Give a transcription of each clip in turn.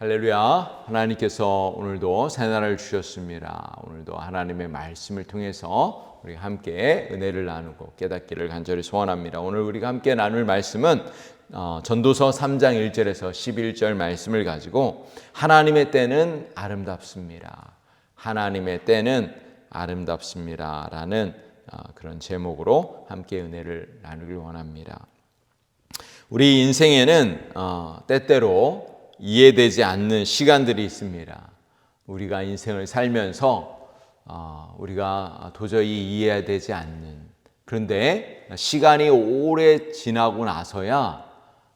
할렐루야. 하나님께서 오늘도 새날을 주셨습니다. 오늘도 하나님의 말씀을 통해서 우리 함께 은혜를 나누고 깨닫기를 간절히 소원합니다. 오늘 우리가 함께 나눌 말씀은 전도서 3장 1절에서 11절 말씀을 가지고 하나님의 때는 아름답습니다. 하나님의 때는 아름답습니다. 라는 그런 제목으로 함께 은혜를 나누길 원합니다. 우리 인생에는 때때로 이해되지 않는 시간들이 있습니다. 우리가 인생을 살면서 우리가 도저히 이해되지 않는, 그런데 시간이 오래 지나고 나서야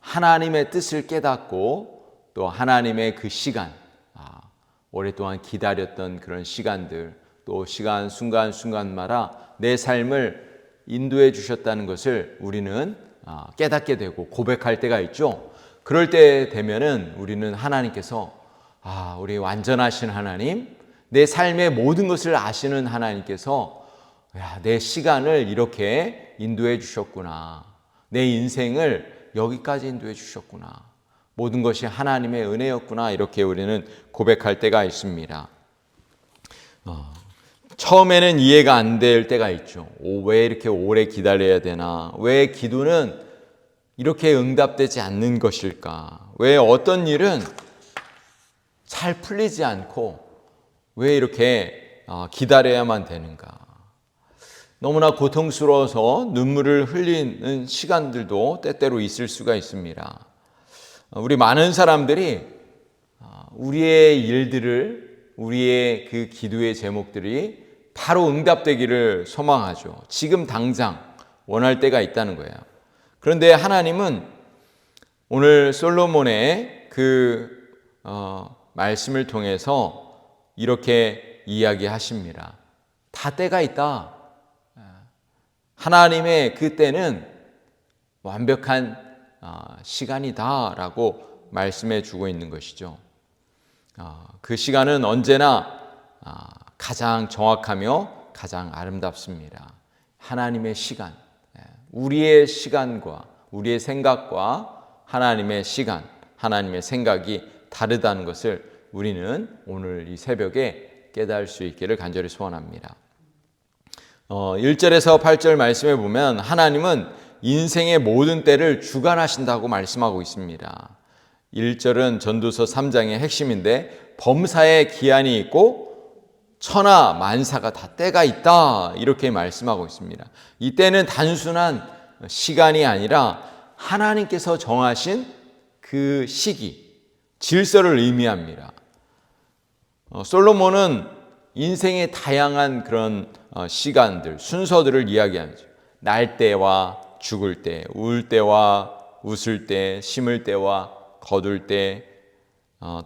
하나님의 뜻을 깨닫고 또 하나님의 그 시간, 오랫동안 기다렸던 그런 시간들, 또 시간 순간순간마다 내 삶을 인도해 주셨다는 것을 우리는 깨닫게 되고 고백할 때가 있죠. 그럴 때 되면은 우리는 하나님께서 우리 완전하신 하나님, 내 삶의 모든 것을 아시는 하나님께서 내 시간을 이렇게 인도해 주셨구나. 내 인생을 여기까지 인도해 주셨구나. 모든 것이 하나님의 은혜였구나. 이렇게 우리는 고백할 때가 있습니다. 처음에는 이해가 안 될 때가 있죠. 왜 이렇게 오래 기다려야 되나? 왜 기도는 이렇게 응답되지 않는 것일까? 왜 어떤 일은 잘 풀리지 않고 왜 이렇게 기다려야만 되는가? 너무나 고통스러워서 눈물을 흘리는 시간들도 때때로 있을 수가 있습니다. 우리 많은 사람들이 우리의 일들을, 우리의 그 기도의 제목들이 바로 응답되기를 소망하죠. 지금 당장 원할 때가 있다는 거예요. 그런데 하나님은 오늘 솔로몬의 그 말씀을 통해서 이렇게 이야기하십니다. 다 때가 있다. 하나님의 그 때는 완벽한 시간이다라고 말씀해 주고 있는 것이죠. 그 시간은 언제나 가장 정확하며 가장 아름답습니다. 하나님의 시간, 우리의 시간과 우리의 생각과 하나님의 시간, 하나님의 생각이 다르다는 것을 우리는 오늘 이 새벽에 깨달을 수 있기를 간절히 소원합니다. 1절에서 8절 말씀에 보면 하나님은 인생의 모든 때를 주관하신다고 말씀하고 있습니다. 1절은 전도서 3장의 핵심인데 범사에 기한이 있고 천하 만사가 다 때가 있다, 이렇게 말씀하고 있습니다. 이 때는 단순한 시간이 아니라 하나님께서 정하신 그 시기, 질서를 의미합니다. 솔로몬은 인생의 다양한 그런 시간들, 순서들을 이야기하죠. 날 때와 죽을 때, 울 때와 웃을 때, 심을 때와 거둘 때,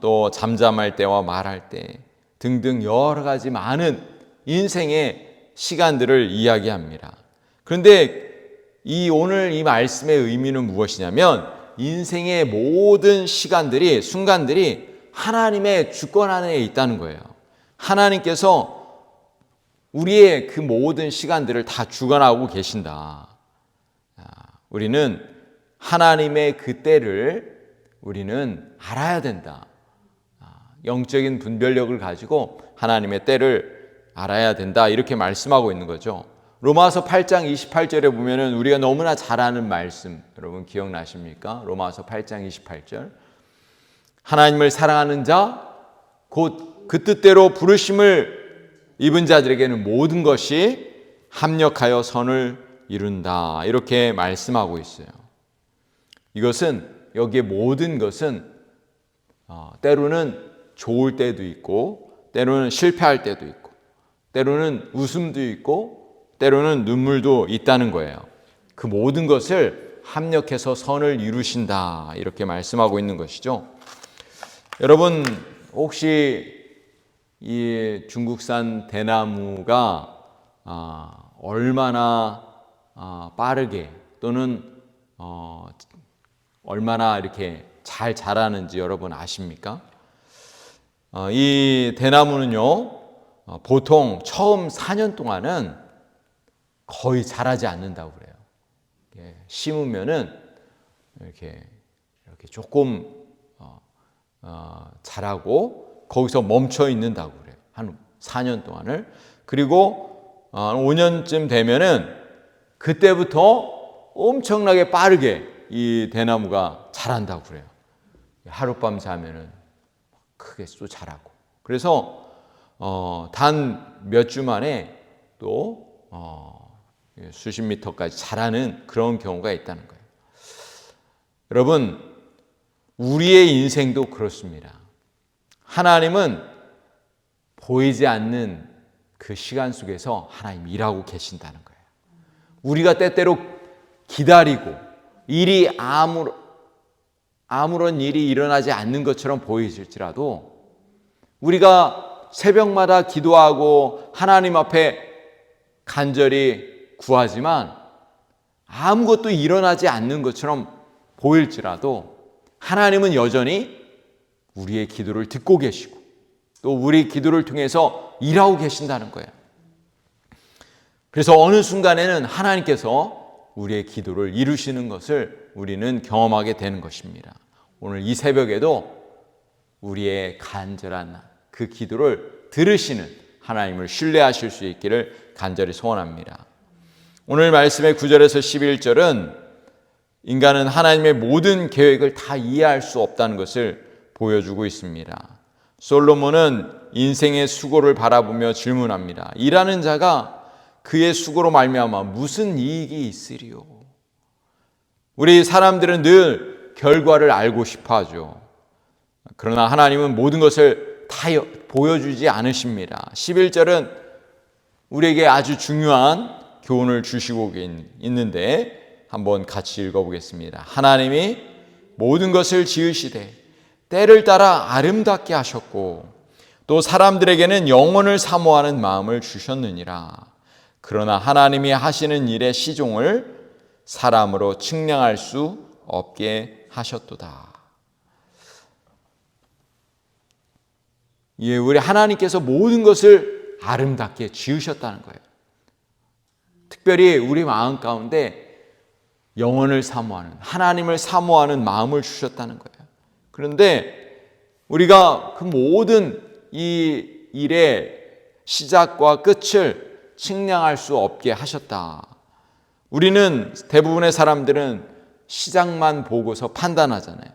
또 잠잠할 때와 말할 때 등등 여러 가지 많은 인생의 시간들을 이야기합니다. 그런데 오늘 이 말씀의 의미는 무엇이냐면 인생의 모든 시간들이, 순간들이 하나님의 주권 안에 있다는 거예요. 하나님께서 우리의 그 모든 시간들을 다 주관하고 계신다. 우리는 하나님의 그 때를 우리는 알아야 된다. 영적인 분별력을 가지고 하나님의 때를 알아야 된다, 이렇게 말씀하고 있는 거죠. 로마서 8장 28절에 보면은 우리가 너무나 잘 아는 말씀, 여러분 기억나십니까? 로마서 8장 28절. 하나님을 사랑하는 자, 곧 그 뜻대로 부르심을 입은 자들에게는 모든 것이 합력하여 선을 이룬다, 이렇게 말씀하고 있어요. 이것은, 여기에 모든 것은 때로는 좋을 때도 있고, 때로는 실패할 때도 있고, 때로는 웃음도 있고, 때로는 눈물도 있다는 거예요. 그 모든 것을 합력해서 선을 이루신다, 이렇게 말씀하고 있는 것이죠. 여러분, 혹시 이 중국산 대나무가 얼마나 빠르게 또는 얼마나 이렇게 잘 자라는지 여러분 아십니까? 이 대나무는요, 보통 처음 4년 동안은 거의 자라지 않는다고 그래요. 심으면은 이렇게 조금 자라고 거기서 멈춰 있는다고 그래요. 한 4년 동안을. 그리고 5년쯤 되면은 그때부터 엄청나게 빠르게 이 대나무가 자란다고 그래요. 하룻밤 자면은 크게 또 자라고. 그래서 단 몇 주 만에 또 수십 미터까지 자라는 그런 경우가 있다는 거예요. 여러분, 우리의 인생도 그렇습니다. 하나님은 보이지 않는 그 시간 속에서 하나님 일하고 계신다는 거예요. 우리가 때때로 기다리고 일이 아무런 일이 일어나지 않는 것처럼 보이실지라도 우리가 새벽마다 기도하고 하나님 앞에 간절히 구하지만 아무것도 일어나지 않는 것처럼 보일지라도 하나님은 여전히 우리의 기도를 듣고 계시고 또 우리 기도를 통해서 일하고 계신다는 거예요. 그래서 어느 순간에는 하나님께서 우리의 기도를 이루시는 것을 우리는 경험하게 되는 것입니다. 오늘 이 새벽에도 우리의 간절한 그 기도를 들으시는 하나님을 신뢰하실 수 있기를 간절히 소원합니다. 오늘 말씀의 9절에서 11절은 인간은 하나님의 모든 계획을 다 이해할 수 없다는 것을 보여주고 있습니다. 솔로몬은 인생의 수고를 바라보며 질문합니다. 일하는 자가 그의 수고로 말미암아 무슨 이익이 있으리요? 우리 사람들은 늘 결과를 알고 싶어 하죠. 그러나 하나님은 모든 것을 다 보여주지 않으십니다. 11절은 우리에게 아주 중요한 교훈을 주시고 있는데 한번 같이 읽어보겠습니다. 하나님이 모든 것을 지으시되 때를 따라 아름답게 하셨고 또 사람들에게는 영원을 사모하는 마음을 주셨느니라. 그러나 하나님이 하시는 일의 시종을 사람으로 측량할 수 없게 하셨도다. 예, 우리 하나님께서 모든 것을 아름답게 지으셨다는 거예요. 특별히 우리 마음 가운데 영원을 사모하는, 하나님을 사모하는 마음을 주셨다는 거예요. 그런데 우리가 그 모든 이 일의 시작과 끝을 측량할 수 없게 하셨다. 우리는 대부분의 사람들은 시작만 보고서 판단하잖아요.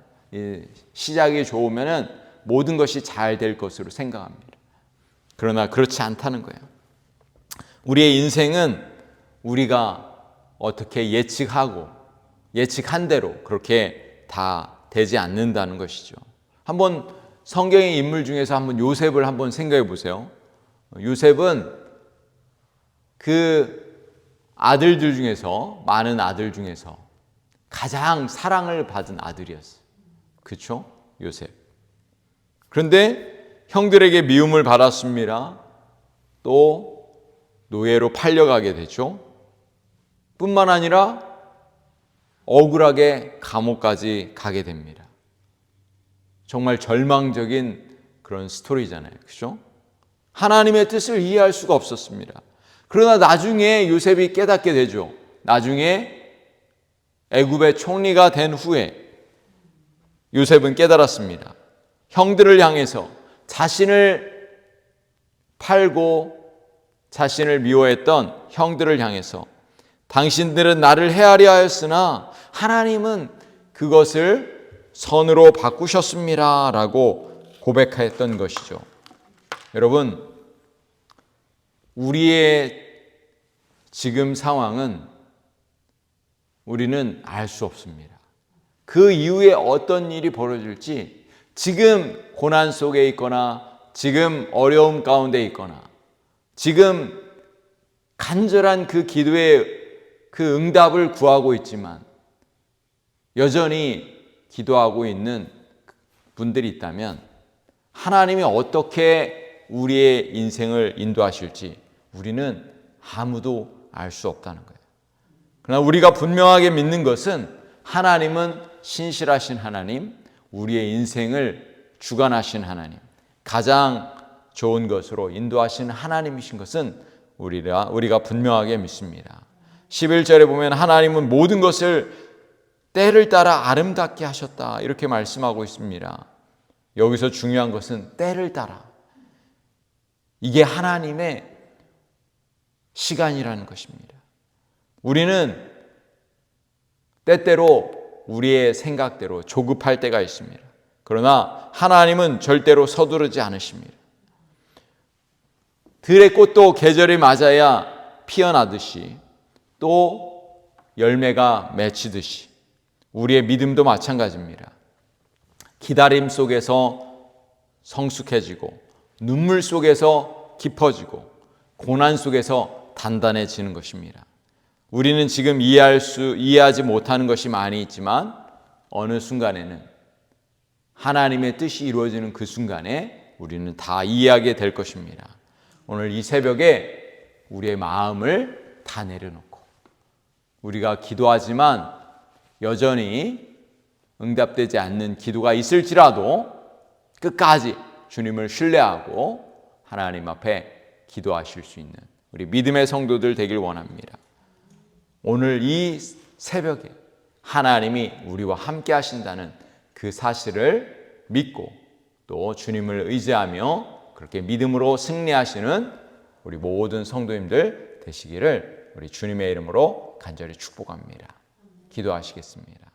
시작이 좋으면은 모든 것이 잘 될 것으로 생각합니다. 그러나 그렇지 않다는 거예요. 우리의 인생은 우리가 어떻게 예측한 대로 그렇게 다 되지 않는다는 것이죠. 한번 성경의 인물 중에서 한번 요셉을 한번 생각해 보세요. 요셉은 그 아들들 중에서, 많은 아들 중에서 가장 사랑을 받은 아들이었어요. 그렇죠? 요셉. 그런데 형들에게 미움을 받았습니다. 또 노예로 팔려가게 되죠. 뿐만 아니라 억울하게 감옥까지 가게 됩니다. 정말 절망적인 그런 스토리잖아요. 그렇죠? 하나님의 뜻을 이해할 수가 없었습니다. 그러나 나중에 요셉이 깨닫게 되죠. 나중에 애굽의 총리가 된 후에 요셉은 깨달았습니다. 형들을 향해서 자신을 팔고 자신을 미워했던 형들을 향해서 당신들은 나를 헤아려 하였으나 하나님은 그것을 선으로 바꾸셨습니다 라고 고백했던 것이죠. 여러분, 우리의 지금 상황은 우리는 알 수 없습니다. 그 이후에 어떤 일이 벌어질지, 지금 고난 속에 있거나 지금 어려움 가운데 있거나 지금 간절한 그 기도의 그 응답을 구하고 있지만 여전히 기도하고 있는 분들이 있다면 하나님이 어떻게 우리의 인생을 인도하실지 우리는 아무도 알 수 없다는 거예요. 그러나 우리가 분명하게 믿는 것은 하나님은 신실하신 하나님, 우리의 인생을 주관하신 하나님, 가장 좋은 것으로 인도하신 하나님이신 것은 우리가 분명하게 믿습니다. 11절에 보면 하나님은 모든 것을 때를 따라 아름답게 하셨다 이렇게 말씀하고 있습니다. 여기서 중요한 것은 때를 따라. 이게 하나님의 시간이라는 것입니다. 우리는 때때로 우리의 생각대로 조급할 때가 있습니다. 그러나 하나님은 절대로 서두르지 않으십니다. 들의 꽃도 계절이 맞아야 피어나듯이 또 열매가 맺히듯이 우리의 믿음도 마찬가지입니다. 기다림 속에서 성숙해지고 눈물 속에서 깊어지고 고난 속에서 단단해지는 것입니다. 우리는 지금 이해하지 못하는 것이 많이 있지만 어느 순간에는 하나님의 뜻이 이루어지는 그 순간에 우리는 다 이해하게 될 것입니다. 오늘 이 새벽에 우리의 마음을 다 내려놓고 우리가 기도하지만 여전히 응답되지 않는 기도가 있을지라도 끝까지 주님을 신뢰하고 하나님 앞에 기도하실 수 있는 우리 믿음의 성도들 되길 원합니다. 오늘 이 새벽에 하나님이 우리와 함께 하신다는 그 사실을 믿고 또 주님을 의지하며 그렇게 믿음으로 승리하시는 우리 모든 성도님들 되시기를 우리 주님의 이름으로 간절히 축복합니다. 기도하시겠습니다.